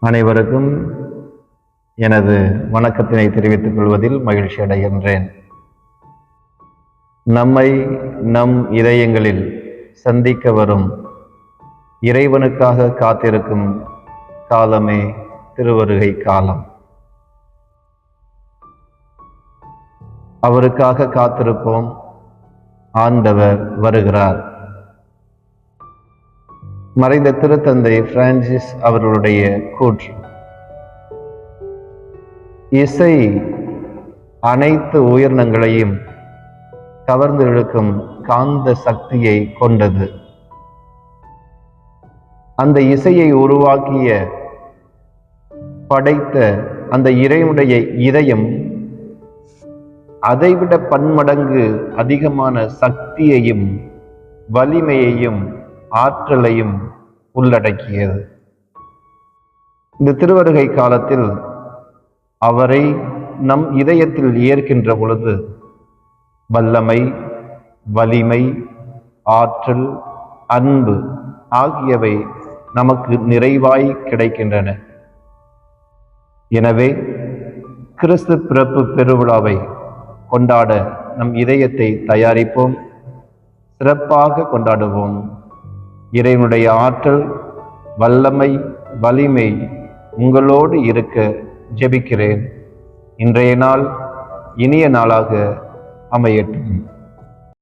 அனைவருக்கும் எனது வணக்கத்தினை தெரிவித்துக் கொள்வதில் மகிழ்ச்சி அடைகின்றேன். நம்மை நம் இதயங்களில் சந்திக்க வரும் இறைவனுக்காக காத்திருக்கும் காலமே திருவருகை காலம். அவருக்காக காத்திருப்போம். ஆண்டவர் வருகிறார். மறைந்த திருத்தந்தை பிரான்சிஸ் அவர்களுடைய கூற்று. இசை அனைத்து உயிரினங்களையும் கவர்ந்து இழுக்கும் காந்த சக்தியை கொண்டது. அந்த இசையை உருவாக்கிய படைத்த அந்த இறைவனுடைய இதயம் அதைவிட பன்மடங்கு அதிகமான சக்தியையும் வலிமையையும் ஆற்றலையும் உள்ளடக்கியது. இந்த திருவருகை காலத்தில் அவரை நம் இதயத்தில் ஏற்கின்ற பொழுது வல்லமை, வலிமை, ஆற்றல், அன்பு ஆகியவை நமக்கு நிறைவாய் கிடைக்கின்றன. எனவே கிறிஸ்து பிறப்பு பெருவிழாவை கொண்டாட நம் இதயத்தை தயாரிப்போம், சிறப்பாக கொண்டாடுவோம். இறைவனுடைய ஆற்றல், வல்லமை, வலிமை உங்களோடு இருக்க ஜெபிக்கிறேன். இன்றைய நாள் இனிய நாளாக அமையட்டும்.